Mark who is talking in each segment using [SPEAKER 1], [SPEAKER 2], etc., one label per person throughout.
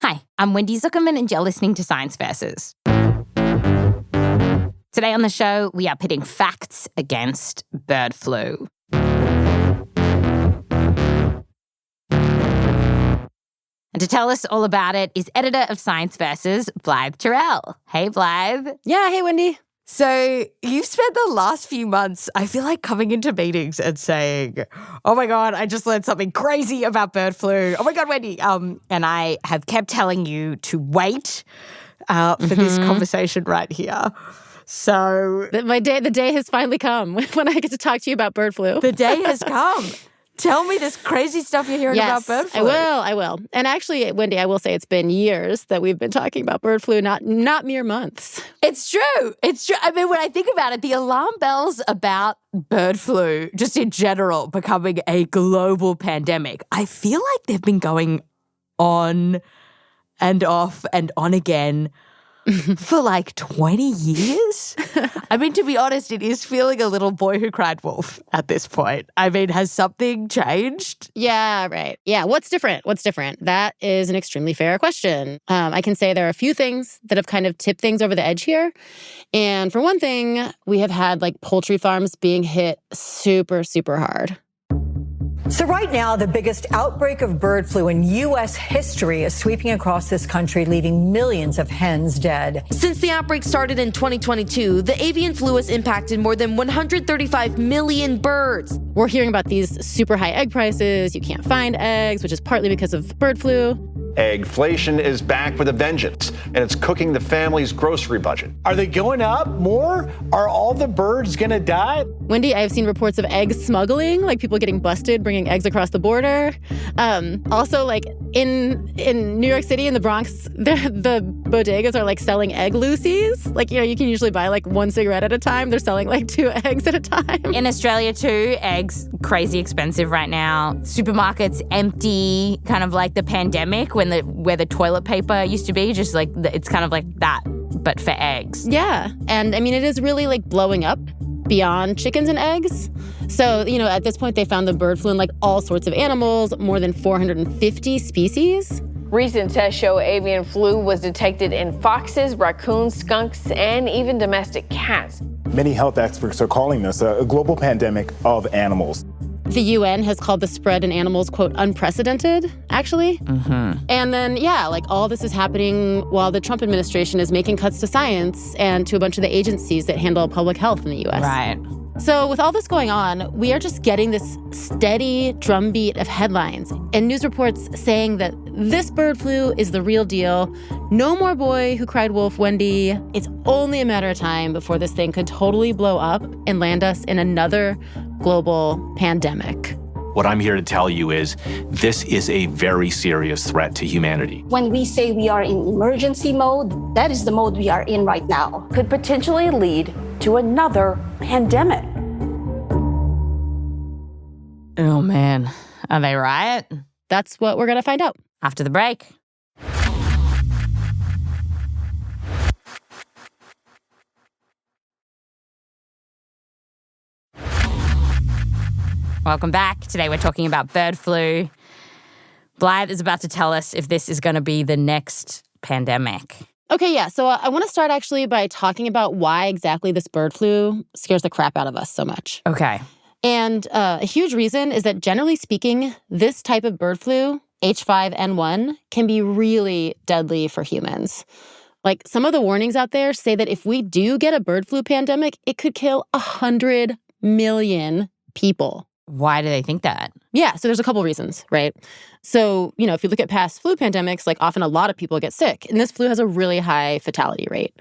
[SPEAKER 1] Hi, I'm Wendy Zuckerman, and you're listening to Science Versus. Today on the show, we are pitting facts against bird flu. And to tell us all about it is editor of Science Versus, Blythe Terrell. Hey, Blythe.
[SPEAKER 2] Yeah, hey, Wendy.
[SPEAKER 3] So you've spent the last few months, I feel like, coming into meetings and saying, oh my God, I just learned something crazy about bird flu. Oh my God, Wendy. And I have kept telling you to wait for this conversation right here. So
[SPEAKER 2] the day has finally come when I get to talk to you about bird flu.
[SPEAKER 3] The day has come. Tell me this crazy stuff you're hearing about bird flu.
[SPEAKER 2] I will. And actually, Wendy, I will say it's been years that we've been talking about bird flu, not mere months.
[SPEAKER 3] It's true. It's true. I mean, when I think about it, the alarm bells about bird flu, just in general, becoming a global pandemic, I feel like they've been going on and off and on again for like 20 years. I mean, to be honest, it is feeling a little boy who cried wolf at this point. I mean, has something changed?
[SPEAKER 2] Yeah, right. Yeah, what's different? That is an extremely fair question. I can say there are a few things that have kind of tipped things over the edge here. And for one thing, we have had like poultry farms being hit super, super hard.
[SPEAKER 4] So right now, the biggest outbreak of bird flu in U.S. history is sweeping across this country, leaving millions of hens dead.
[SPEAKER 5] Since the outbreak started in 2022, the avian flu has impacted more than 135 million birds.
[SPEAKER 2] We're hearing about these super high egg prices. You can't find eggs, which is partly because of bird flu.
[SPEAKER 6] Eggflation is back with a vengeance, and it's cooking the family's grocery budget.
[SPEAKER 7] Are they going up more? Are all the birds going to die?
[SPEAKER 2] Wendy, I've seen reports of egg smuggling, like people getting busted bringing eggs across the border. Also, like in New York City, in the Bronx, the bodegas are like selling egg loosies. Like, you can usually buy like one cigarette at a time. They're selling like 2 eggs at a time.
[SPEAKER 1] In Australia too, eggs crazy expensive right now. Supermarkets empty, kind of like the pandemic where the toilet paper used to be, just like it's kind of like that, but for eggs.
[SPEAKER 2] Yeah, and I mean it is really like blowing up beyond chickens and eggs. So, at this point they found the bird flu in like all sorts of animals, more than 450 species.
[SPEAKER 8] Recent tests show avian flu was detected in foxes, raccoons, skunks, and even domestic cats.
[SPEAKER 9] Many health experts are calling this a global pandemic of animals.
[SPEAKER 2] The UN has called the spread in animals, quote, unprecedented, actually. And then, all this is happening while the Trump administration is making cuts to science and to a bunch of the agencies that handle public health in the U.S.
[SPEAKER 1] Right.
[SPEAKER 2] So with all this going on, we are just getting this steady drumbeat of headlines and news reports saying that this bird flu is the real deal. No more boy who cried wolf, Wendy. It's only a matter of time before this thing could totally blow up and land us in another global pandemic.
[SPEAKER 10] What I'm here to tell you is this is a very serious threat to humanity.
[SPEAKER 11] When we say we are in emergency mode, that is the mode we are in right now.
[SPEAKER 12] Could potentially lead to another pandemic.
[SPEAKER 1] Oh, man. Are they right?
[SPEAKER 2] That's what we're going to find out
[SPEAKER 1] after the break. Welcome back. Today we're talking about bird flu. Blythe is about to tell us if this is going to be the next pandemic.
[SPEAKER 2] Okay, yeah. So I want to start actually by talking about why exactly this bird flu scares the crap out of us so much.
[SPEAKER 1] Okay.
[SPEAKER 2] And a huge reason is that generally speaking, this type of bird flu, H5N1, can be really deadly for humans. Like some of the warnings out there say that if we do get a bird flu pandemic, it could kill 100 million people.
[SPEAKER 1] Why do they think that?
[SPEAKER 2] Yeah, so there's a couple reasons, right? So, if you look at past flu pandemics, like often a lot of people get sick, and this flu has a really high fatality rate.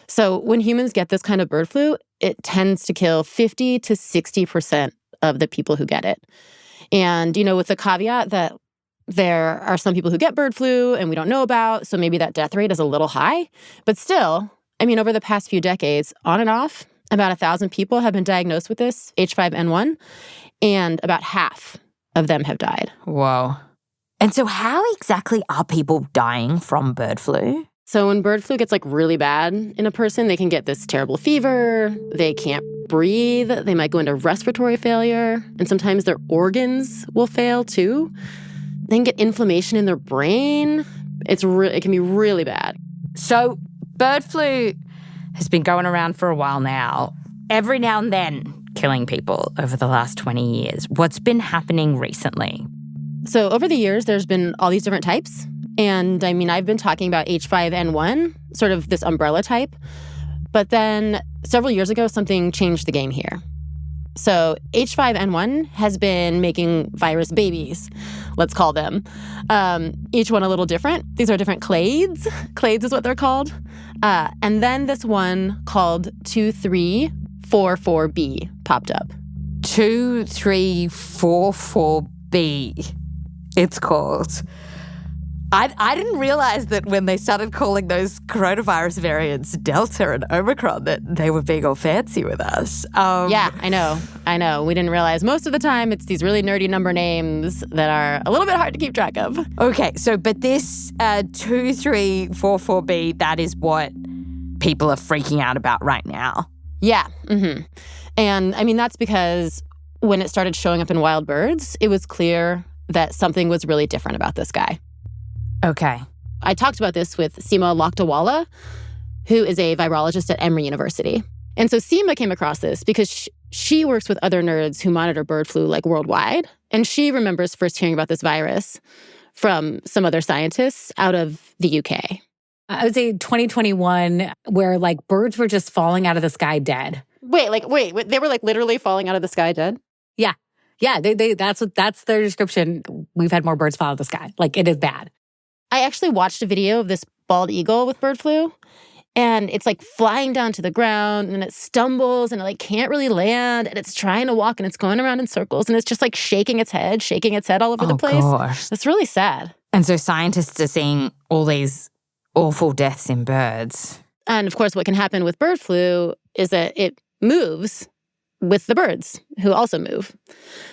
[SPEAKER 2] So when humans get this kind of bird flu, it tends to kill 50 to 60% of the people who get it. And, with the caveat that there are some people who get bird flu and we don't know about, so maybe that death rate is a little high. But still, over the past few decades, on and off, about 1,000 people have been diagnosed with this, H5N1, and about half of them have died.
[SPEAKER 1] Whoa. And so how exactly are people dying from bird flu?
[SPEAKER 2] So when bird flu gets really bad in a person, they can get this terrible fever, they can't breathe, they might go into respiratory failure, and sometimes their organs will fail too. They can get inflammation in their brain, It can be really bad.
[SPEAKER 1] So bird flu has been going around for a while now, every now and then killing people over the last 20 years. What's been happening recently?
[SPEAKER 2] So over the years, there's been all these different types. And I mean, I've been talking about H5N1, sort of this umbrella type. But then several years ago, something changed the game here. So H5N1 has been making virus babies, let's call them. Each one a little different. These are different clades. Clades is what they're called. And then this one called 2344B popped up.
[SPEAKER 1] 2344B, it's called. I didn't realize that when they started calling those coronavirus variants Delta and Omicron that they were being all fancy with us.
[SPEAKER 2] Yeah, I know. We didn't realize most of the time it's these really nerdy number names that are a little bit hard to keep track of.
[SPEAKER 1] Okay, so but this 2344B, that is what people are freaking out about right now.
[SPEAKER 2] Yeah. Mm-hmm. And I mean, that's because when it started showing up in wild birds, it was clear that something was really different about this guy.
[SPEAKER 1] Okay.
[SPEAKER 2] I talked about this with Seema Lakdawala, who is a virologist at Emory University. And so Seema came across this because she works with other nerds who monitor bird flu like worldwide. And she remembers first hearing about this virus from some other scientists out of the UK.
[SPEAKER 13] I would say 2021, where like birds were just falling out of the sky dead.
[SPEAKER 2] Wait, they were like literally falling out of the sky dead?
[SPEAKER 13] Yeah. Yeah, that's their description. We've had more birds fall out of the sky. Like, it is bad.
[SPEAKER 2] I actually watched a video of this bald eagle with bird flu, and it's like flying down to the ground, and it stumbles, and it like can't really land, and it's trying to walk, and it's going around in circles, and it's just like shaking its head all over the place.
[SPEAKER 1] Gosh.
[SPEAKER 2] It's really sad.
[SPEAKER 1] And so scientists are seeing all these awful deaths in birds.
[SPEAKER 2] And of course, what can happen with bird flu is that it moves with the birds, who also move.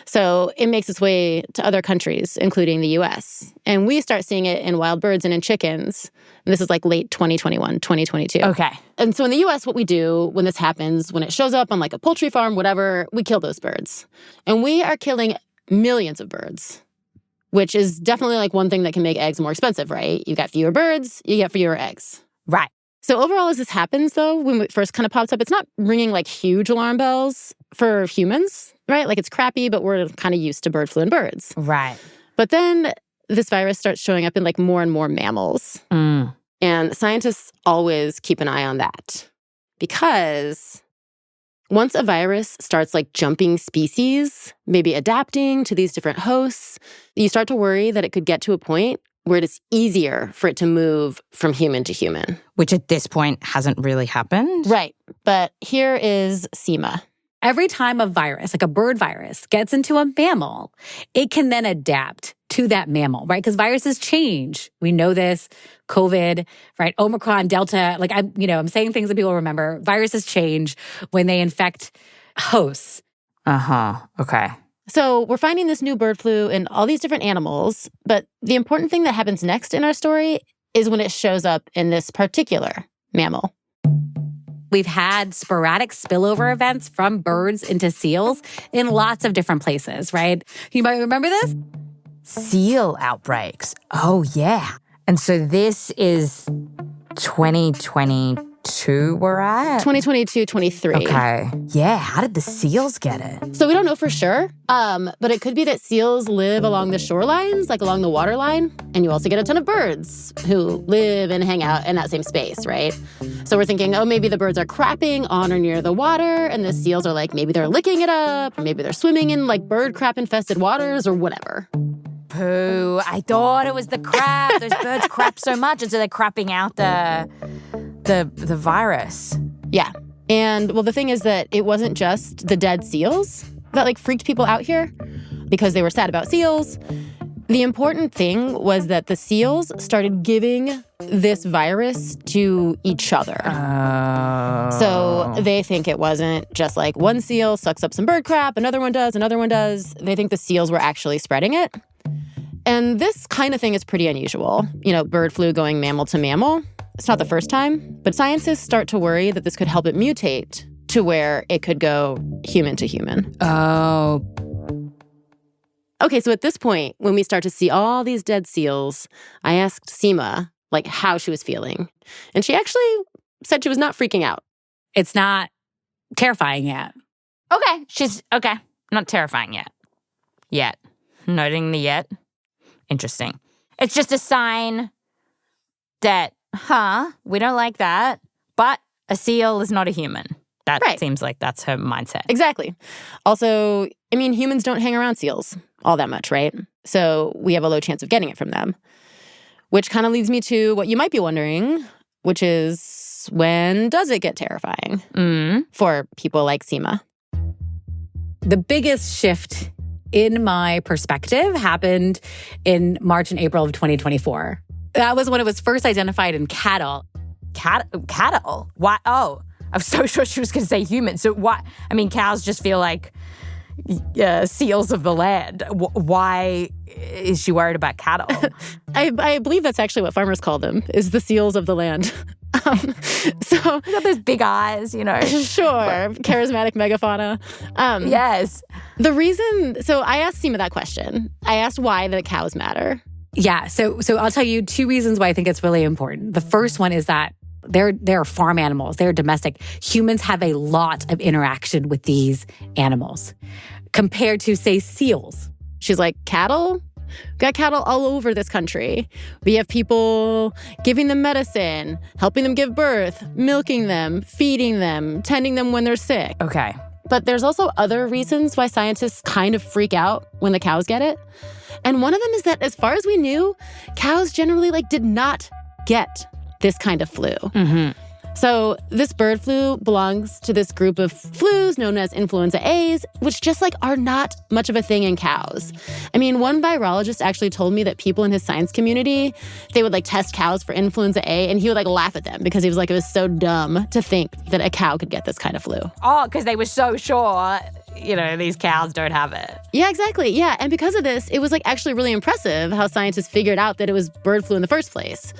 [SPEAKER 2] So it makes its way to other countries, including the US. And we start seeing it in wild birds and in chickens. And this is like late 2021, 2022.
[SPEAKER 1] Okay.
[SPEAKER 2] And so in the US, what we do when this happens, when it shows up on like a poultry farm, whatever, we kill those birds. And we are killing millions of birds, which is definitely like one thing that can make eggs more expensive, right? You got fewer birds, you get fewer eggs.
[SPEAKER 1] Right.
[SPEAKER 2] So overall, as this happens, though, when it first kind of pops up, it's not ringing like huge alarm bells for humans, right? Like it's crappy, but we're kind of used to bird flu in birds.
[SPEAKER 1] Right.
[SPEAKER 2] But then this virus starts showing up in like more and more mammals.
[SPEAKER 1] Mm.
[SPEAKER 2] And scientists always keep an eye on that because once a virus starts like jumping species, maybe adapting to these different hosts, you start to worry that it could get to a point where it is easier for it to move from human to human.
[SPEAKER 1] Which at this point hasn't really happened.
[SPEAKER 2] Right. But here is Seema.
[SPEAKER 13] Every time a virus, like a bird virus, gets into a mammal, it can then adapt to that mammal, right? Because viruses change. We know this. COVID, right? Omicron, Delta. Like I'm saying things that people remember. Viruses change when they infect hosts.
[SPEAKER 1] Okay.
[SPEAKER 2] So we're finding this new bird flu in all these different animals, but the important thing that happens next in our story is when it shows up in this particular mammal.
[SPEAKER 13] We've had sporadic spillover events from birds into seals in lots of different places, right? You might remember this?
[SPEAKER 1] Seal outbreaks. Oh, yeah. And so this is 2022 we're at?
[SPEAKER 2] 2022, 23.
[SPEAKER 1] Okay. Yeah, how did the seals get it?
[SPEAKER 2] So we don't know for sure, but it could be that seals live along the shorelines, like along the waterline, and you also get a ton of birds who live and hang out in that same space, right? So we're thinking, maybe the birds are crapping on or near the water, and the seals are like, maybe they're licking it up, or maybe they're swimming in like bird crap-infested waters or whatever.
[SPEAKER 1] Pooh, I thought it was the crap. Those birds crap so much, and so they're crapping out the virus.
[SPEAKER 2] Yeah. And well, the thing is that it wasn't just the dead seals that like freaked people out here because they were sad about seals. The important thing was that the seals started giving this virus to each other. So they think it wasn't just like one seal sucks up some bird crap, another one does. They think the seals were actually spreading it. And this kind of thing is pretty unusual. Bird flu going mammal to mammal. It's not the first time, but scientists start to worry that this could help it mutate to where it could go human to human.
[SPEAKER 1] Oh.
[SPEAKER 2] Okay, so at this point, when we start to see all these dead seals, I asked Seema like how she was feeling. And she actually said she was not freaking out.
[SPEAKER 13] It's not terrifying yet.
[SPEAKER 1] Okay. She's okay. Not terrifying yet. Yet. Noting the yet. Interesting. It's just a sign that, we don't like that, but a seal is not a human. That seems like that's her mindset.
[SPEAKER 2] Exactly. Also, I mean, humans don't hang around seals all that much, right? So we have a low chance of getting it from them. Which kind of leads me to what you might be wondering, which is, when does it get terrifying for people like Seema?
[SPEAKER 13] The biggest shift in my perspective happened in March and April of 2024. That was when it was first identified in cattle.
[SPEAKER 1] Cattle? Why? Oh, I was so sure she was going to say humans. So why? I mean, cows just feel like seals of the land. Why is she worried about cattle?
[SPEAKER 2] I believe that's actually what farmers call them, is the seals of the land. So
[SPEAKER 1] they got those big eyes, you know.
[SPEAKER 2] Sure, charismatic megafauna.
[SPEAKER 1] Yes.
[SPEAKER 2] The reason, so I asked Seema that question. I asked why the cows matter.
[SPEAKER 13] Yeah, so I'll tell you 2 reasons why I think it's really important. The first one is that they're farm animals. They're domestic. Humans have a lot of interaction with these animals compared to, say, seals.
[SPEAKER 2] She's like, cattle? We got cattle all over this country. We have people giving them medicine, helping them give birth, milking them, feeding them, tending them when they're sick.
[SPEAKER 1] Okay.
[SPEAKER 2] But there's also other reasons why scientists kind of freak out when the cows get it. And one of them is that, as far as we knew, cows generally did not get this kind of flu. So this bird flu belongs to this group of flus known as influenza A's, which just are not much of a thing in cows. I mean, one virologist actually told me that people in his science community, they would test cows for influenza A, and he would laugh at them because he was it was so dumb to think that a cow could get this kind of flu.
[SPEAKER 1] Oh, because they were so sure, these cows don't have it.
[SPEAKER 2] Yeah, exactly. Yeah, and because of this, it was actually really impressive how scientists figured out that it was bird flu in the first place.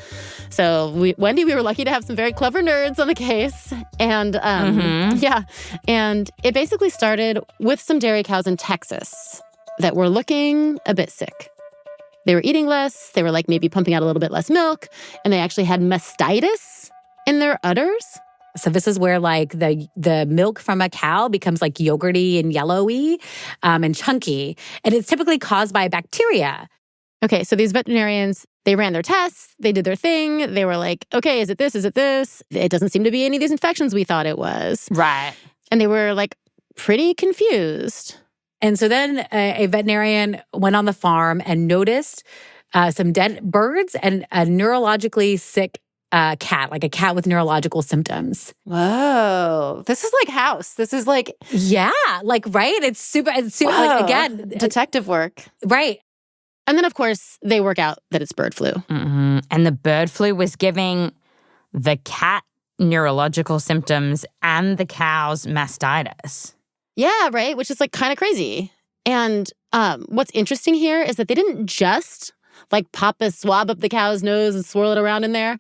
[SPEAKER 2] So Wendy, we were lucky to have some very clever nerds on the case. And yeah, and it basically started with some dairy cows in Texas that were looking a bit sick. They were eating less, they were maybe pumping out a little bit less milk, and they actually had mastitis in their udders.
[SPEAKER 13] So this is where the milk from a cow becomes yogurty and yellowy and chunky. And it's typically caused by bacteria.
[SPEAKER 2] Okay, so these veterinarians, they ran their tests, they did their thing. They were like, okay, is it this? Is it this? It doesn't seem to be any of these infections we thought it was.
[SPEAKER 1] Right.
[SPEAKER 2] And they were pretty confused.
[SPEAKER 13] And so then a veterinarian went on the farm and noticed some dead birds and a neurologically sick cat, a cat with neurological symptoms.
[SPEAKER 2] Whoa. This is House. This is
[SPEAKER 13] Yeah, right? It's super again.
[SPEAKER 2] Detective work.
[SPEAKER 13] Right.
[SPEAKER 2] And then, of course, they work out that it's bird flu.
[SPEAKER 1] And the bird flu was giving the cat neurological symptoms and the cow's mastitis.
[SPEAKER 2] Yeah, right? Which is kind of crazy. And what's interesting here is that they didn't just pop a swab up the cow's nose and swirl it around in there.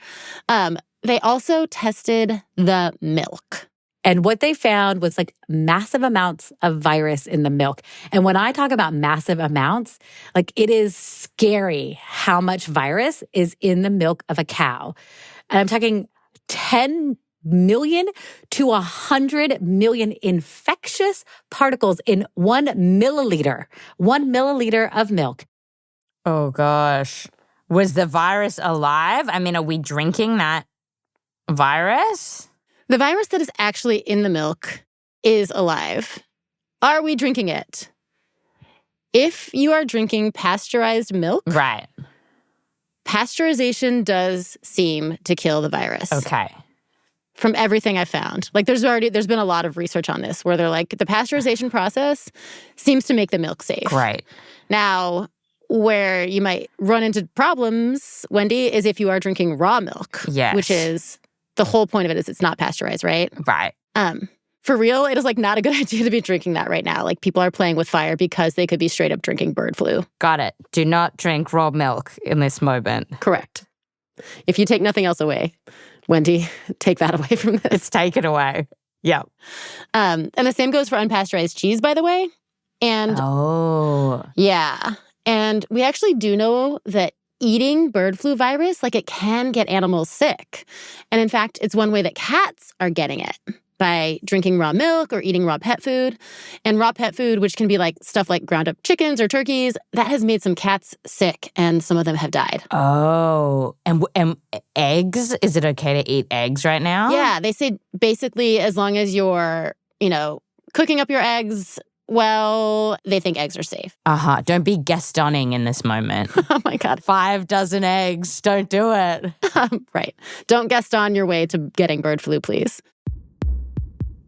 [SPEAKER 2] They also tested the milk.
[SPEAKER 13] And what they found was massive amounts of virus in the milk. And when I talk about massive amounts, it is scary how much virus is in the milk of a cow. And I'm talking 10 million to 100 million infectious particles in 1 milliliter. 1 milliliter of milk.
[SPEAKER 1] Oh, gosh. Was the virus alive? I mean, are we drinking that virus?
[SPEAKER 2] The virus that is actually in the milk is alive. Are we drinking it? If you are drinking pasteurized milk,
[SPEAKER 1] right,
[SPEAKER 2] pasteurization does seem to kill the virus.
[SPEAKER 1] Okay.
[SPEAKER 2] From everything I found. There's been a lot of research on this where they're the pasteurization process seems to make the milk safe.
[SPEAKER 1] Right.
[SPEAKER 2] Now, where you might run into problems, Wendy, is if you are drinking raw milk.
[SPEAKER 1] Yes.
[SPEAKER 2] Which is, the whole point of it is it's not pasteurized, right?
[SPEAKER 1] Right.
[SPEAKER 2] For real, it is not a good idea to be drinking that right now. People are playing with fire because they could be straight up drinking bird flu.
[SPEAKER 1] Got it. Do not drink raw milk in this moment.
[SPEAKER 2] Correct. If you take nothing else away, Wendy, take that away from this.
[SPEAKER 1] It's taken away. Yeah.
[SPEAKER 2] And the same goes for unpasteurized cheese, by the way. And
[SPEAKER 1] oh.
[SPEAKER 2] Yeah. And we actually do know that eating bird flu virus, like it can get animals sick. And in fact, it's one way that cats are getting it, by drinking raw milk or eating raw pet food. And raw pet food, which can be like stuff like ground up chickens or turkeys, that has made some cats sick and some of them have died.
[SPEAKER 3] Oh, and eggs? Is it okay to eat eggs right now?
[SPEAKER 2] Yeah, they say basically as long as you're, cooking up your eggs well, they think eggs are safe.
[SPEAKER 3] Don't be Gastoning in this moment.
[SPEAKER 2] Oh my God.
[SPEAKER 3] 5 dozen eggs. Don't do it.
[SPEAKER 2] Right. Don't Gaston your way to getting bird flu, please.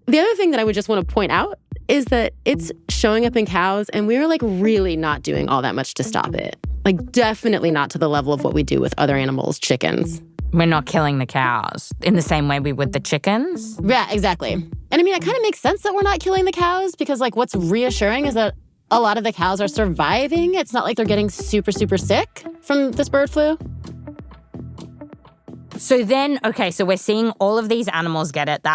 [SPEAKER 2] The other thing that I would just want to point out is that it's showing up in cows, and we're like really not doing all that much to stop it. Like definitely not to the level of what we do with other animals, chickens.
[SPEAKER 3] We're not killing the cows in the same way we would the chickens.
[SPEAKER 2] Yeah, exactly. And I mean, it kind of makes sense that we're not killing the cows because like what's reassuring is that a lot of the cows are surviving. It's not like they're getting super, super sick from this bird flu.
[SPEAKER 3] So then, so we're seeing all of these animals get it.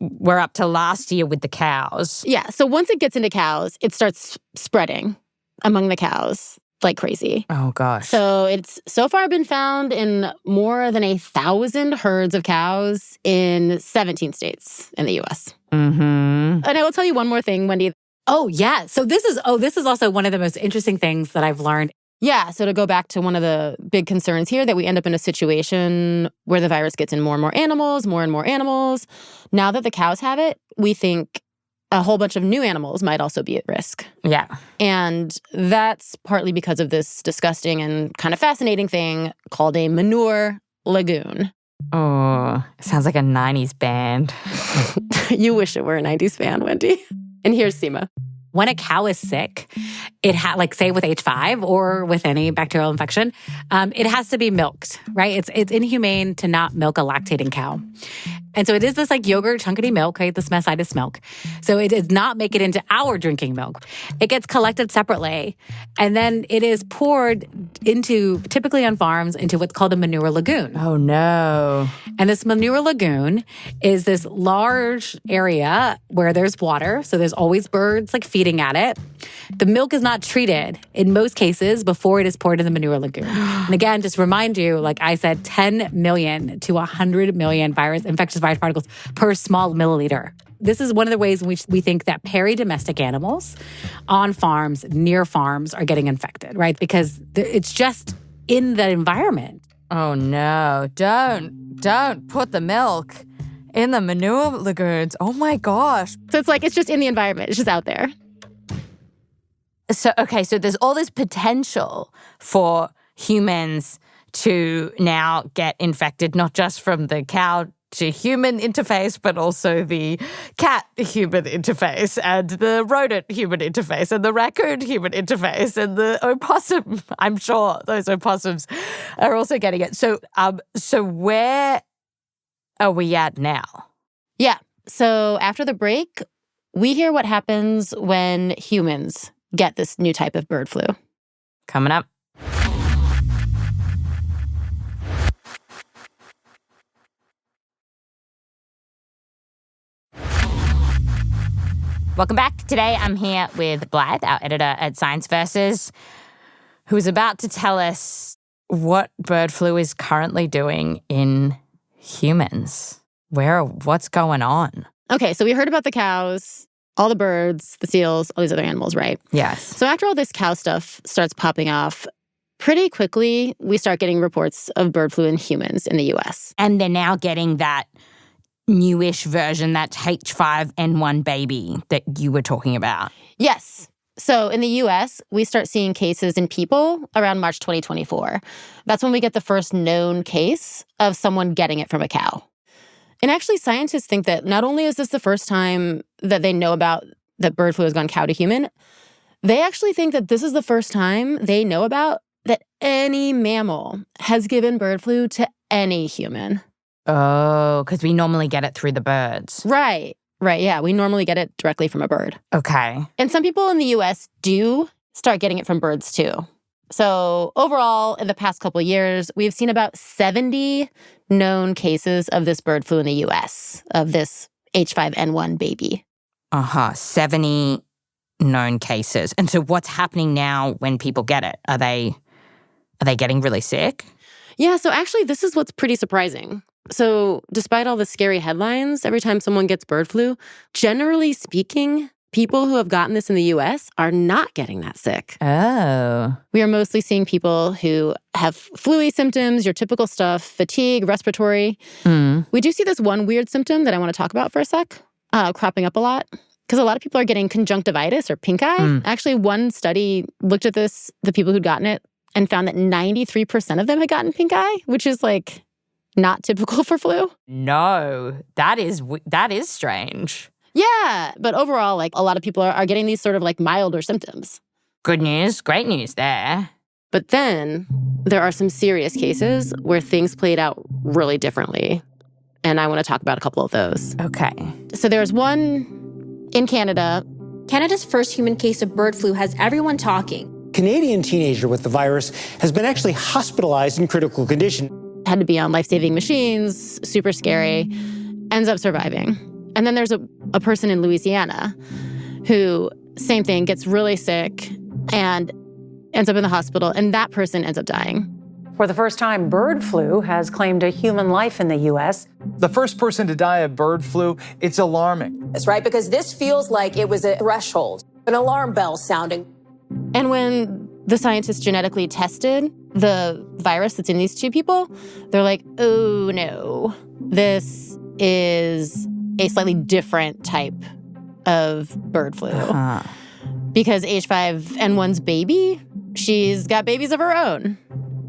[SPEAKER 3] We're up to last year with the cows.
[SPEAKER 2] Yeah, so once it gets into cows, it starts spreading among the cows like crazy.
[SPEAKER 3] Oh, gosh.
[SPEAKER 2] So it's so far been found in more than 1,000 herds of cows in 17 states in the U.S.
[SPEAKER 3] Mm-hmm.
[SPEAKER 2] And I will tell you one more thing, Wendy.
[SPEAKER 13] Oh, yeah. So this is also one of the most interesting things that I've learned.
[SPEAKER 2] Yeah, so to go back to one of the big concerns here, that we end up in a situation where the virus gets in more and more animals. Now that the cows have it, we think a whole bunch of new animals might also be at risk.
[SPEAKER 3] Yeah.
[SPEAKER 2] And that's partly because of this disgusting and kind of fascinating thing called a manure lagoon.
[SPEAKER 3] Oh, it sounds like a 90s band.
[SPEAKER 2] You wish it were a 90s band, Wendy. And here's Seema.
[SPEAKER 13] When a cow is sick, it say with H5 or with any bacterial infection, it has to be milked, right? It's inhumane to not milk a lactating cow. And so it is this like yogurt chunkity milk, right? This mastitis milk. So it does not make it into our drinking milk. It gets collected separately. And then it is poured into, typically on farms, into what's called a manure lagoon.
[SPEAKER 3] Oh, no.
[SPEAKER 13] And this manure lagoon is this large area where there's water. So there's always birds like feeding at it. The milk is not treated in most cases before it is poured in the manure lagoon. And again, just remind you, like I said, 10 million to 100 million infectious virus particles per small milliliter. This is one of the ways in which we think that peri-domestic animals on farms, near farms, are getting infected, right? Because it's just in the environment.
[SPEAKER 3] Oh, no. Don't put the milk in the manure lagoons. Oh, my gosh.
[SPEAKER 2] So it's just in the environment. It's just out there.
[SPEAKER 3] So there's all this potential for humans to now get infected, not just from the cow to human interface, but also the cat human interface and the rodent human interface and the raccoon human interface and the opossum. I'm sure those opossums are also getting it. So where are we at now?
[SPEAKER 2] Yeah. So after the break, we hear what happens when humans get this new type of bird flu.
[SPEAKER 3] Coming up. Welcome back. Today I'm here with Blythe, our editor at Science Versus, who is about to tell us what bird flu is currently doing in humans. What's going on?
[SPEAKER 2] Okay, so we heard about the cows, all the birds, the seals, all these other animals, right?
[SPEAKER 3] Yes.
[SPEAKER 2] So after all this cow stuff starts popping off, pretty quickly we start getting reports of bird flu in humans in the U.S.
[SPEAKER 3] And they're now getting that newish version, that H5N1 baby that you were talking about.
[SPEAKER 2] Yes. So in the U.S., we start seeing cases in people around March 2024. That's when we get the first known case of someone getting it from a cow. And actually, scientists think that not only is this the first time that they know about that bird flu has gone cow to human, they actually think that this is the first time they know about that any mammal has given bird flu to any human.
[SPEAKER 3] Oh, because we normally get it through the birds.
[SPEAKER 2] Right, yeah. We normally get it directly from a bird.
[SPEAKER 3] Okay.
[SPEAKER 2] And some people in the U.S. do start getting it from birds, too. So overall, in the past couple of years, we've seen about 70 known cases of this bird flu in the U.S., of this H5N1 baby.
[SPEAKER 3] 70 known cases. And so what's happening now when people get it? Are they
[SPEAKER 1] Are they getting really sick?
[SPEAKER 2] Yeah, so actually, this is what's pretty surprising. So, despite all the scary headlines, every time someone gets bird flu, generally speaking, people who have gotten this in the US are not getting that sick.
[SPEAKER 1] Oh.
[SPEAKER 2] We are mostly seeing people who have flu-y symptoms, your typical stuff, fatigue, respiratory. We do see this one weird symptom that I want to talk about for a sec, cropping up a lot. Because a lot of people are getting conjunctivitis or pink eye. Actually, one study looked at this, the people who'd gotten it, and found that 93% of them had gotten pink eye, which is like not typical for flu.
[SPEAKER 1] No, that is strange.
[SPEAKER 2] Yeah, but overall, like a lot of people are getting these sort of like milder symptoms.
[SPEAKER 1] Good news, great news there.
[SPEAKER 2] But then there are some serious cases where things played out really differently. And I want to talk about a couple of those.
[SPEAKER 1] Okay.
[SPEAKER 2] So there's one in Canada.
[SPEAKER 14] Canada's first human case of bird flu has everyone talking.
[SPEAKER 7] Canadian teenager with the virus has been actually hospitalized in critical condition.
[SPEAKER 2] Had to be on life-saving machines, super scary, ends up surviving. And then there's a person in Louisiana who, same thing, gets really sick and ends up in the hospital, and that person ends up dying.
[SPEAKER 15] For the first time, bird flu has claimed a human life in the U.S.
[SPEAKER 16] The first person to die of bird flu, it's alarming.
[SPEAKER 17] That's right, because this feels like it was a threshold, an alarm bell sounding.
[SPEAKER 2] And when the scientists genetically tested the virus that's in these two people, they're like, oh no, this is a slightly different type of bird flu. Because H5N1's baby, she's got babies of her own.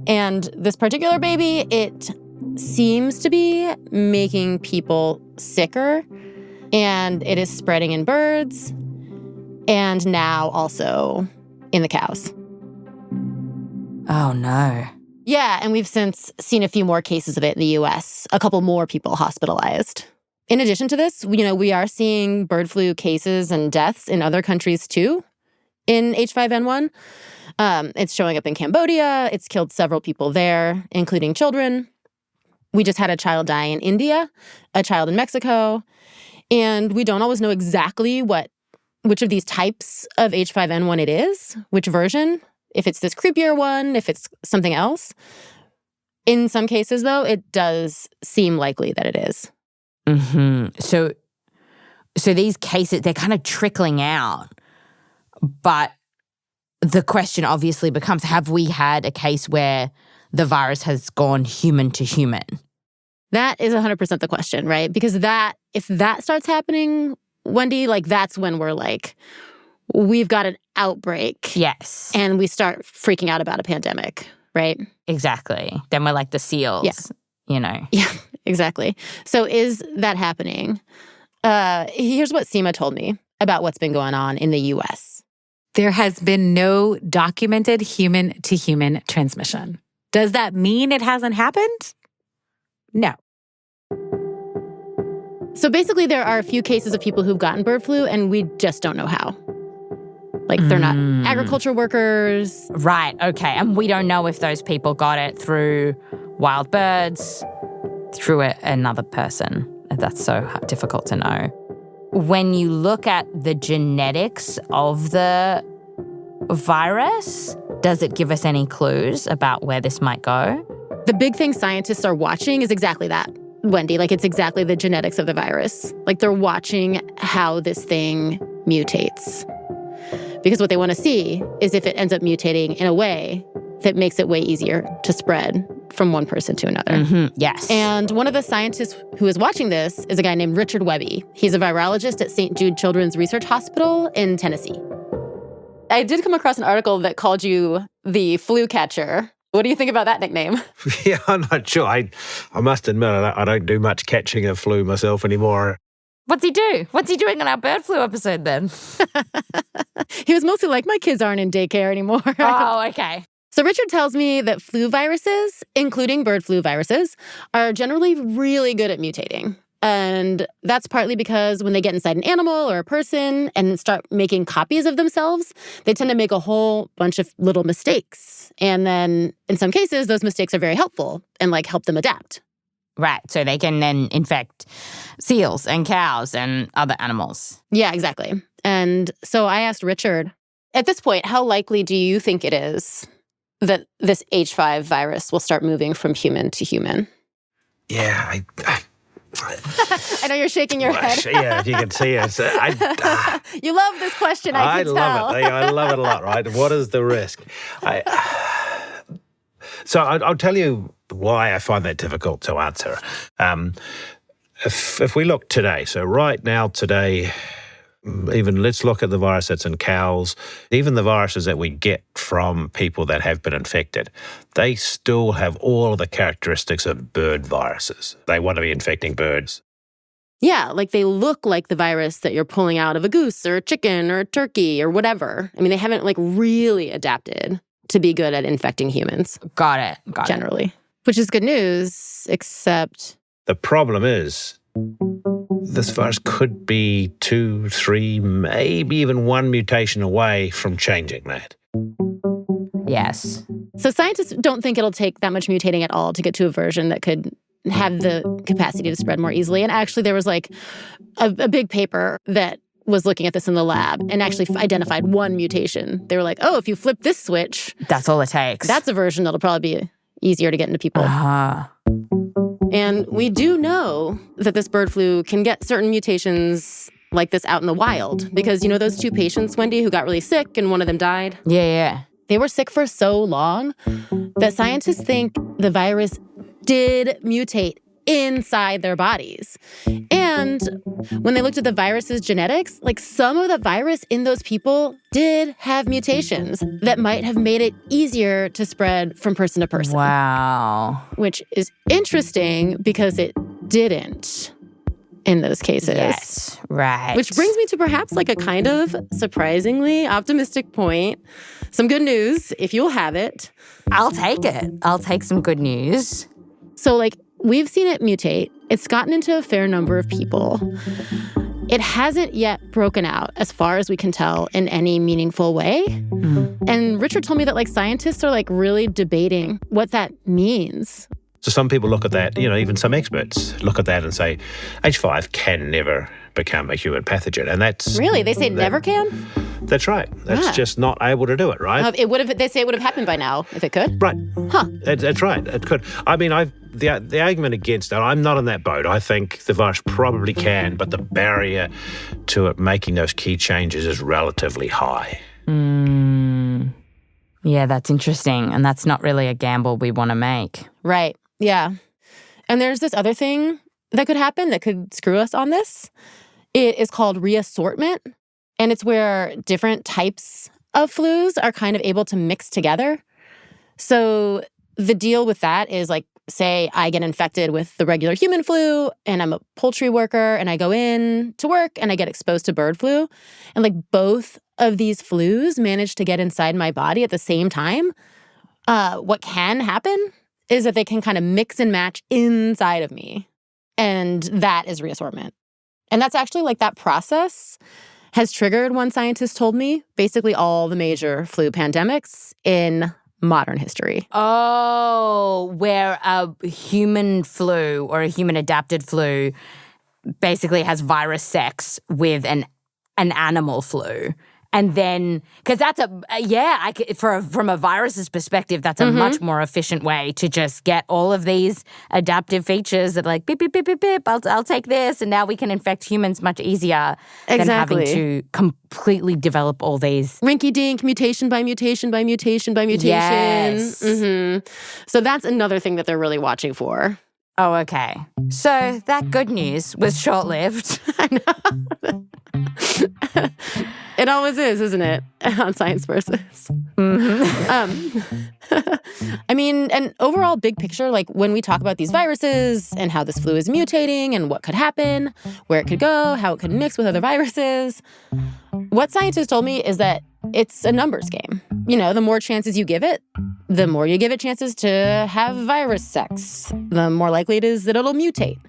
[SPEAKER 2] And this particular baby, it seems to be making people sicker, and it is spreading in birds, and now also in the cows.
[SPEAKER 1] Oh, no.
[SPEAKER 2] Yeah, and we've since seen a few more cases of it in the U.S., a couple more people hospitalized. In addition to this, we are seeing bird flu cases and deaths in other countries too in H5N1. It's showing up in Cambodia. It's killed several people there, including children. We just had a child die in India, a child in Mexico, and we don't always know exactly which of these types of H5N1 it is, which version, if it's this creepier one, if it's something else. In some cases, though, it does seem likely that it is.
[SPEAKER 1] So these cases, they're kind of trickling out. But the question obviously becomes, have we had a case where the virus has gone human to human?
[SPEAKER 2] That is 100% the question, right? Because if that starts happening, Wendy, like that's when we're like, we've got an outbreak.
[SPEAKER 1] Yes.
[SPEAKER 2] And we start freaking out about a pandemic, right?
[SPEAKER 1] Exactly. Then we're like the SEALs,
[SPEAKER 2] Yeah, exactly. So is that happening? Here's what Seema told me about what's been going on in the U.S.
[SPEAKER 13] There has been no documented human-to-human transmission. Does that mean it hasn't happened? No.
[SPEAKER 2] So basically, there are a few cases of people who've gotten bird flu, and we just don't know how. Like, they're not agriculture workers.
[SPEAKER 1] Right, okay. And we don't know if those people got it through wild birds, through another person. That's so difficult to know. When you look at the genetics of the virus, does it give us any clues about where this might go?
[SPEAKER 2] The big thing scientists are watching is exactly that, Wendy. Like, it's exactly the genetics of the virus. Like, they're watching how this thing mutates. Because what they want to see is if it ends up mutating in a way that makes it way easier to spread from one person to another.
[SPEAKER 1] Yes.
[SPEAKER 2] And one of the scientists who is watching this is a guy named Richard Webby. He's a virologist at St. Jude Children's Research Hospital in Tennessee. I did come across an article that called you the flu catcher. What do you think about that nickname?
[SPEAKER 18] Yeah, I'm not sure. I must admit, I don't do much catching of flu myself anymore.
[SPEAKER 1] What's he do? What's he doing on our bird flu episode then?
[SPEAKER 2] He was mostly like, my kids aren't in daycare anymore.
[SPEAKER 1] Oh, okay.
[SPEAKER 2] So Richard tells me that flu viruses, including bird flu viruses, are generally really good at mutating. And that's partly because when they get inside an animal or a person and start making copies of themselves, they tend to make a whole bunch of little mistakes. And then in some cases, those mistakes are very helpful and like help them adapt.
[SPEAKER 1] Right. So they can then infect seals and cows and other animals.
[SPEAKER 2] Yeah, exactly. And so I asked Richard, at this point, how likely do you think it is that this H5 virus will start moving from human to human?
[SPEAKER 18] Yeah,
[SPEAKER 2] I know you're shaking your head.
[SPEAKER 18] Yeah, if you can see it.
[SPEAKER 2] You love this question, I can tell.
[SPEAKER 18] Love it. I love it a lot, right? What is the risk? So I'll tell you why I find that difficult to answer. If we look today, so right now, today, even let's look at the virus that's in cows, even the viruses that we get from people that have been infected, they still have all of the characteristics of bird viruses. They want to be infecting birds.
[SPEAKER 2] Yeah, like they look like the virus that you're pulling out of a goose or a chicken or a turkey or whatever. I mean, they haven't like really adapted to be good at infecting humans.
[SPEAKER 3] Got it.
[SPEAKER 2] Generally. Which is good news, except...
[SPEAKER 18] The problem is this virus could be 2, 3, maybe even 1 mutation away from changing that.
[SPEAKER 3] Yes.
[SPEAKER 2] So scientists don't think it'll take that much mutating at all to get to a version that could have the capacity to spread more easily. And actually, there was like a big paper that was looking at this in the lab and actually identified 1 mutation. They were like, oh, if you flip this switch...
[SPEAKER 3] That's all it takes.
[SPEAKER 2] That's a version that'll probably be easier to get into people. And we do know that this bird flu can get certain mutations like this out in the wild. Because, you know, those 2 patients, Wendy, who got really sick and one of them died?
[SPEAKER 3] Yeah.
[SPEAKER 2] They were sick for so long that scientists think the virus did mutate inside their bodies. And when they looked at the virus's genetics, like some of the virus in those people did have mutations that might have made it easier to spread from person to person.
[SPEAKER 3] Wow.
[SPEAKER 2] Which is interesting because it didn't in those cases.
[SPEAKER 3] Yes, right.
[SPEAKER 2] Which brings me to perhaps like a kind of surprisingly optimistic point. Some good news, if you'll have it.
[SPEAKER 3] I'll take it. I'll take some good news.
[SPEAKER 2] So like, we've seen it mutate. It's gotten into a fair number of people. It hasn't yet broken out, as far as we can tell, in any meaningful way. And Richard told me that like scientists are like really debating what that means.
[SPEAKER 18] So some people look at that, you know, even some experts look at that and say, H5 can never become a human pathogen. And that's...
[SPEAKER 2] Really? They say it never can?
[SPEAKER 18] That's right. That's just not able to do it, right?
[SPEAKER 2] They say it would have happened by now if it could?
[SPEAKER 18] Right.
[SPEAKER 2] Huh.
[SPEAKER 18] That's right. It could. I mean, the argument against that, I'm not in that boat. I think the virus probably can, but the barrier to it making those key changes is relatively high.
[SPEAKER 3] Yeah, that's interesting. And that's not really a gamble we want to make.
[SPEAKER 2] Right. Yeah. And there's this other thing that could happen that could screw us on this. It is called reassortment. And it's where different types of flus are kind of able to mix together. So the deal with that is like, say I get infected with the regular human flu and I'm a poultry worker and I go in to work and I get exposed to bird flu. And like both of these flus manage to get inside my body at the same time. What can happen is that they can kind of mix and match inside of me. And that is reassortment. And that's actually like that process has triggered, one scientist told me, basically all the major flu pandemics in modern history.
[SPEAKER 3] Oh, where a human flu or a human adapted flu basically has virus sex with an animal flu. And then, because that's from a virus's perspective, that's a much more efficient way to just get all of these adaptive features that are like, beep, beep, beep, beep, beep, I'll take this. And now we can infect humans much easier than having to completely develop all these.
[SPEAKER 2] Rinky-dink, mutation by mutation by mutation by mutation.
[SPEAKER 3] Yes.
[SPEAKER 2] So that's another thing that they're really watching for.
[SPEAKER 3] Oh, okay. So that good news was short-lived.
[SPEAKER 2] I know. It always is, isn't it? On Science Versus. I mean, and overall big picture, like when we talk about these viruses and how this flu is mutating and what could happen, where it could go, how it could mix with other viruses, what scientists told me is that it's a numbers game. You know, the more chances you give it, the more you give it chances to have virus sex, the more likely it is that it'll mutate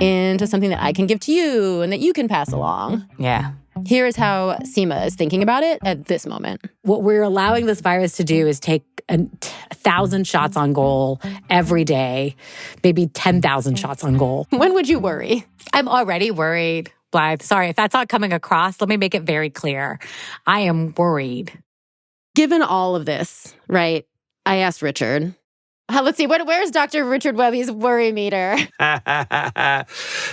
[SPEAKER 2] into something that I can give to you and that you can pass along.
[SPEAKER 3] Yeah.
[SPEAKER 2] Here is how Seema is thinking about it at this moment.
[SPEAKER 13] What we're allowing this virus to do is take 1,000 shots on goal every day, maybe 10,000 shots on goal.
[SPEAKER 2] When would you worry?
[SPEAKER 13] I'm already worried, Blythe. Sorry, if that's not coming across, let me make it very clear. I am worried.
[SPEAKER 2] Given all of this, right, I asked Richard. Let's see, where's Dr. Richard Webby's worry meter?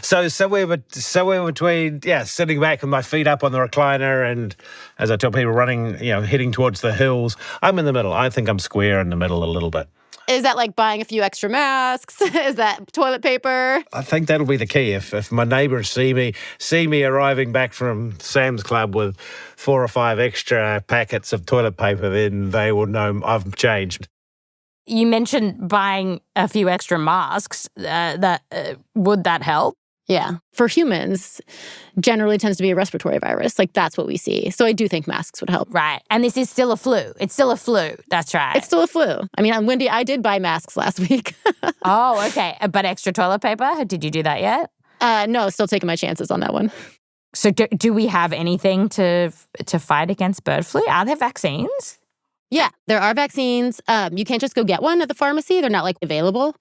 [SPEAKER 18] So somewhere between, sitting back with my feet up on the recliner and, as I tell people, running, heading towards the hills. I'm in the middle. I think I'm square in the middle a little bit.
[SPEAKER 2] Is that like buying a few extra masks? Is that toilet paper?
[SPEAKER 18] I think that'll be the key. If my neighbours see me arriving back from Sam's Club with 4 or 5 extra packets of toilet paper, then they will know I've changed.
[SPEAKER 3] You mentioned buying a few extra masks. Would that help?
[SPEAKER 2] Yeah. For humans, generally tends to be a respiratory virus. Like, that's what we see. So I do think masks would help.
[SPEAKER 3] Right. And this is still a flu. It's still a flu. That's right.
[SPEAKER 2] It's still a flu. I mean, Wendy, I did buy masks last week.
[SPEAKER 3] Oh, okay. But extra toilet paper? Did you do that yet?
[SPEAKER 2] No, still taking my chances on that one.
[SPEAKER 3] So do we have anything to fight against bird flu? Are there vaccines?
[SPEAKER 2] Yeah, there are vaccines. You can't just go get one at the pharmacy. They're not, available.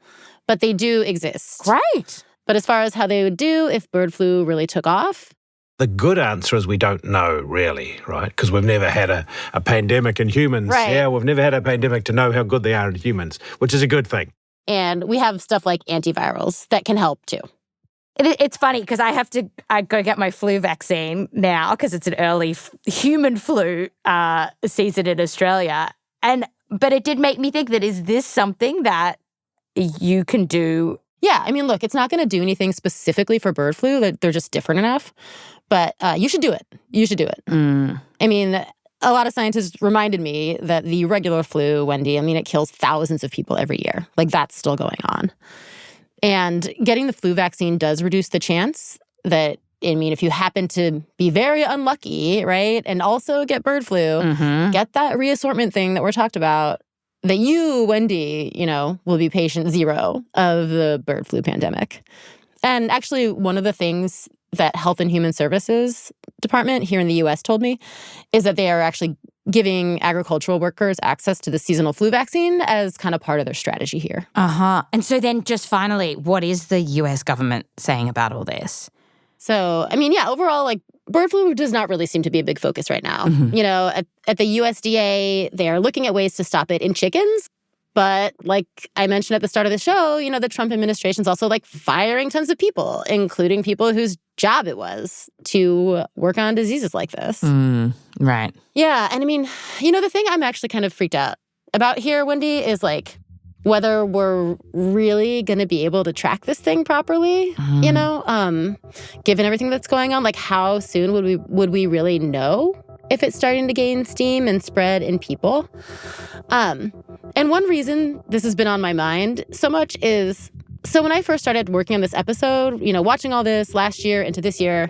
[SPEAKER 2] But they do exist.
[SPEAKER 3] Great.
[SPEAKER 2] But as far as how they would do if bird flu really took off,
[SPEAKER 18] the good answer is we don't know, really, right? Because we've never had a pandemic in humans.
[SPEAKER 2] Right.
[SPEAKER 18] Yeah, we've never had a pandemic to know how good they are in humans, which is a good thing.
[SPEAKER 2] And we have stuff like antivirals that can help, too.
[SPEAKER 3] It's funny because I go get my flu vaccine now because it's an early human flu season in Australia. But it did make me think that, is this something that you can do?
[SPEAKER 2] Yeah, I mean, look, it's not going to do anything specifically for bird flu. They're just different enough. But you should do it. You should do it. I mean, a lot of scientists reminded me that the regular flu, Wendy, it kills thousands of people every year. That's still going on. And getting the flu vaccine does reduce the chance that, if you happen to be very unlucky, right, and also get bird flu, get that reassortment thing that we're talked about, that you, Wendy, will be patient zero of the bird flu pandemic. And actually, one of the things that Health and Human Services Department here in the U.S. told me is that they are actually giving agricultural workers access to the seasonal flu vaccine as kind of part of their strategy here.
[SPEAKER 3] And so then just finally, what is the U.S. government saying about all this?
[SPEAKER 2] So, overall, bird flu does not really seem to be a big focus right now. At the USDA, they're looking at ways to stop it in chickens. But like I mentioned at the start of the show, the Trump administration's also firing tons of people, including people whose job it was to work on diseases like this.
[SPEAKER 3] Right.
[SPEAKER 2] Yeah. And the thing I'm actually kind of freaked out about here, Wendy, is whether we're really going to be able to track this thing properly, given everything that's going on. How soon would we really know if it's starting to gain steam and spread in people? And one reason this has been on my mind so much is, so when I first started working on this episode, watching all this last year into this year,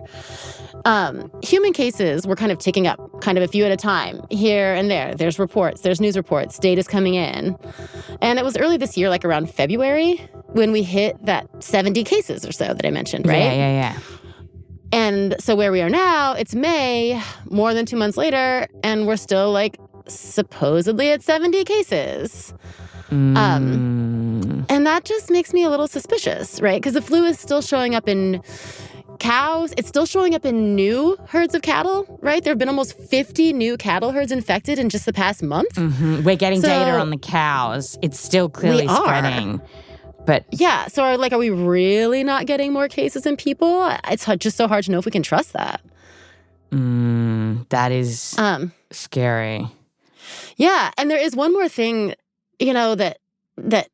[SPEAKER 2] human cases were kind of ticking up, kind of a few at a time, here and there. There's reports, there's news reports, data's coming in. And it was early this year, around February, when we hit that 70 cases or so that I mentioned, right?
[SPEAKER 3] Yeah.
[SPEAKER 2] And so where we are now, it's May, more than 2 months later, and we're still supposedly at 70 cases. And that just makes me a little suspicious, right? Because the flu is still showing up in cows. It's still showing up in new herds of cattle, right? There have been almost 50 new cattle herds infected in just the past month.
[SPEAKER 3] We're getting data on the cows. It's still clearly spreading. But
[SPEAKER 2] yeah, so are we really not getting more cases in people? It's just so hard to know if we can trust that.
[SPEAKER 3] That is scary.
[SPEAKER 2] Yeah, and there is one more thing, that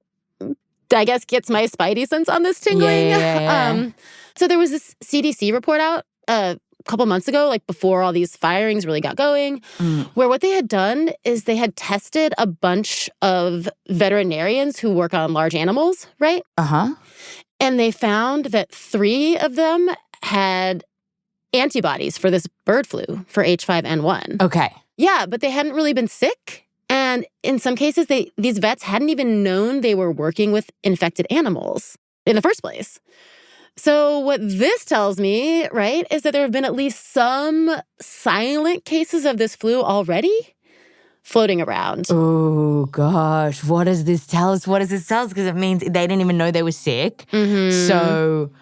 [SPEAKER 2] I guess gets my spidey sense on this tingling.
[SPEAKER 3] Yeah.
[SPEAKER 2] So there was this CDC report out a couple months ago, before all these firings really got going, where what they had done is they had tested a bunch of veterinarians who work on large animals, right? And they found that 3 of them had antibodies for this bird flu, for H5N1.
[SPEAKER 3] Okay.
[SPEAKER 2] Yeah, but they hadn't really been sick. And in some cases, these vets hadn't even known they were working with infected animals in the first place. So what this tells me, right, is that there have been at least some silent cases of this flu already floating around.
[SPEAKER 3] Oh, gosh. What does this tell us? Because it means they didn't even know they were sick. So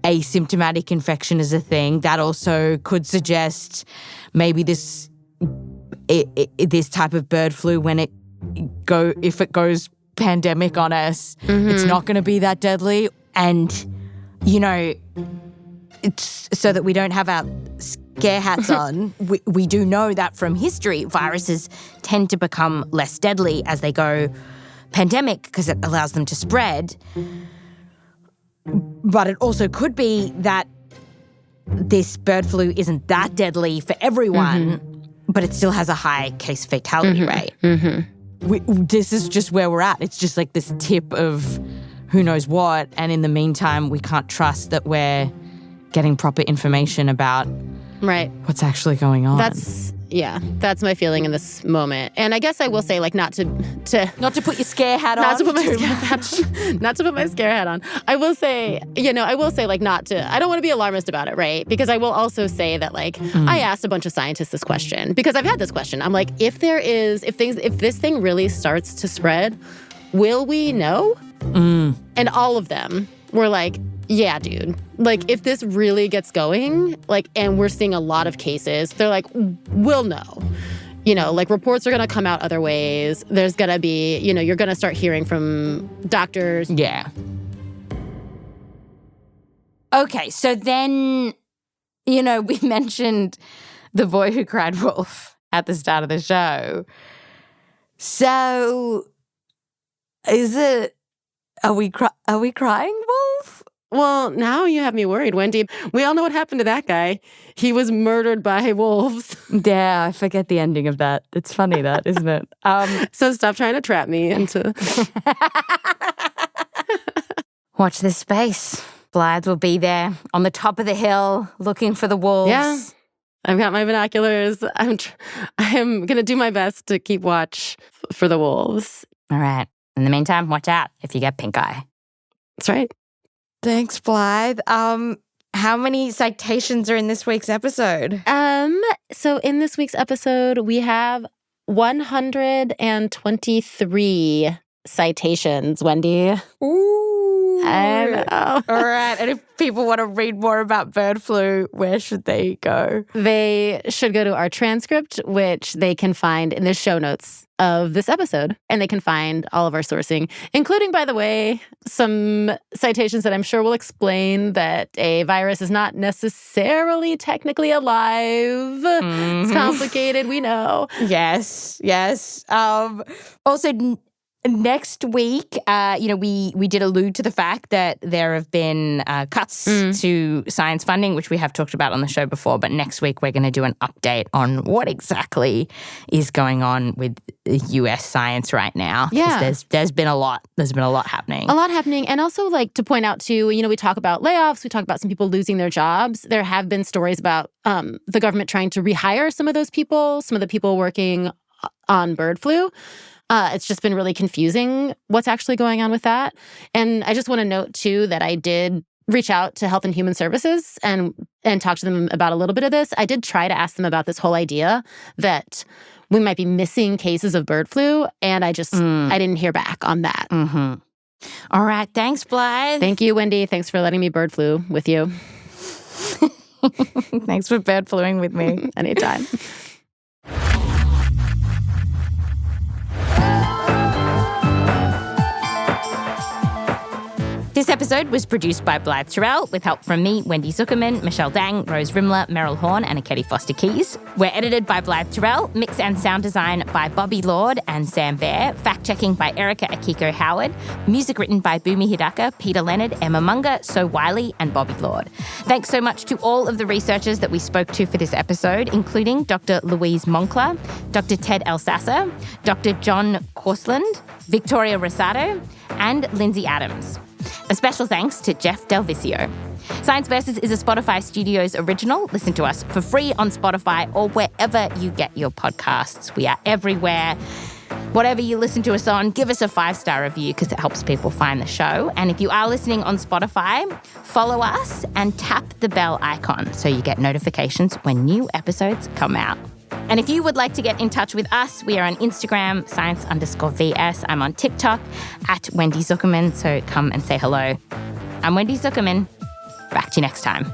[SPEAKER 3] asymptomatic infection is a thing. That also could suggest maybe this type of bird flu, when it it goes pandemic on us, it's not going to be that deadly. And, you know, it's so that we don't have our scare hats on. We do know that from history, viruses tend to become less deadly as they go pandemic because it allows them to spread. But it also could be that this bird flu isn't that deadly for everyone, but it still has a high case fatality rate. This is just where we're at. It's just like this tip of who knows what. And in the meantime, we can't trust that we're getting proper information about what's actually going on.
[SPEAKER 2] That's my feeling in this moment. And I guess I will say, like, not to
[SPEAKER 3] put your scare hat on.
[SPEAKER 2] Not to put my scare hat on. I will say, like, I don't want to be alarmist about it, right? Because I will also say that, like, I asked a bunch of scientists this question because I've had this question. I'm like, if this thing really starts to spread, will we know? And all of them were like, yeah, dude. Like, if this really gets going, like, and we're seeing a lot of cases, they're like, we'll know. You know, like, reports are going to come out other ways. There's going to be, you're going to start hearing from doctors.
[SPEAKER 3] Yeah. Okay, so then, we mentioned the boy who cried wolf at the start of the show. So, are we crying wolf?
[SPEAKER 2] Well, now you have me worried, Wendy. We all know what happened to that guy. He was murdered by wolves.
[SPEAKER 3] Yeah, I forget the ending of that. It's funny, that, isn't it?
[SPEAKER 2] So stop trying to trap me into...
[SPEAKER 3] Watch this space. Blythe will be there on the top of the hill looking for the wolves.
[SPEAKER 2] Yeah, I've got my binoculars. I'm going to do my best to keep watch for the wolves.
[SPEAKER 3] All right. In the meantime, watch out if you get pink eye.
[SPEAKER 2] That's right.
[SPEAKER 3] Thanks, Blythe. How many citations are in this week's episode?
[SPEAKER 2] So in this week's episode, we have 123 citations, Wendy.
[SPEAKER 3] Ooh.
[SPEAKER 2] I know.
[SPEAKER 3] All right. And if people want to read more about bird flu, where should they go?
[SPEAKER 2] They should go to our transcript, which they can find in the show notes of this episode. And they can find all of our sourcing, including, by the way, some citations that I'm sure will explain that a virus is not necessarily technically alive. It's complicated, we know.
[SPEAKER 3] Yes. Also, next week, we did allude to the fact that there have been cuts to science funding, which we have talked about on the show before. But next week, we're going to do an update on what exactly is going on with U.S. science right now.
[SPEAKER 2] Yeah,
[SPEAKER 3] there's been a lot. There's been a lot happening.
[SPEAKER 2] And also, like, to point out too, we talk about layoffs. We talk about some people losing their jobs. There have been stories about the government trying to rehire some of those people. Some of the people working on bird flu. It's just been really confusing what's actually going on with that. And I just want to note, too, that I did reach out to Health and Human Services and talk to them about a little bit of this. I did try to ask them about this whole idea that we might be missing cases of bird flu, and I didn't hear back on that.
[SPEAKER 3] All right. Thanks, Blythe.
[SPEAKER 2] Thank you, Wendy. Thanks for letting me bird flu with you.
[SPEAKER 3] Thanks for bird fluing with me.
[SPEAKER 2] Anytime.
[SPEAKER 3] This episode was produced by Blythe Terrell with help from me, Wendy Zuckerman, Michelle Dang, Rose Rimler, Meryl Horn, and Akedi Foster Keys. We're edited by Blythe Terrell, mix and sound design by Bobby Lord and Sam Bear, fact-checking by Erica Akiko Howard, music written by Boomy Hidaka, Peter Leonard, Emma Munger, So Wiley, and Bobby Lord. Thanks so much to all of the researchers that we spoke to for this episode, including Dr. Louise Moncler, Dr. Ted Elsasser, Dr. John Corsland, Victoria Rosado, and Lindsay Adams. A special thanks to Jeff Del Vicio. Science Versus is a Spotify Studios original. Listen to us for free on Spotify or wherever you get your podcasts. We are everywhere. Whatever you listen to us on, give us a 5-star review because it helps people find the show. And if you are listening on Spotify, follow us and tap the bell icon so you get notifications when new episodes come out. And if you would like to get in touch with us, we are on Instagram, science_VS. I'm on TikTok, @Wendy Zuckerman, so come and say hello. I'm Wendy Zuckerman. Back to you next time.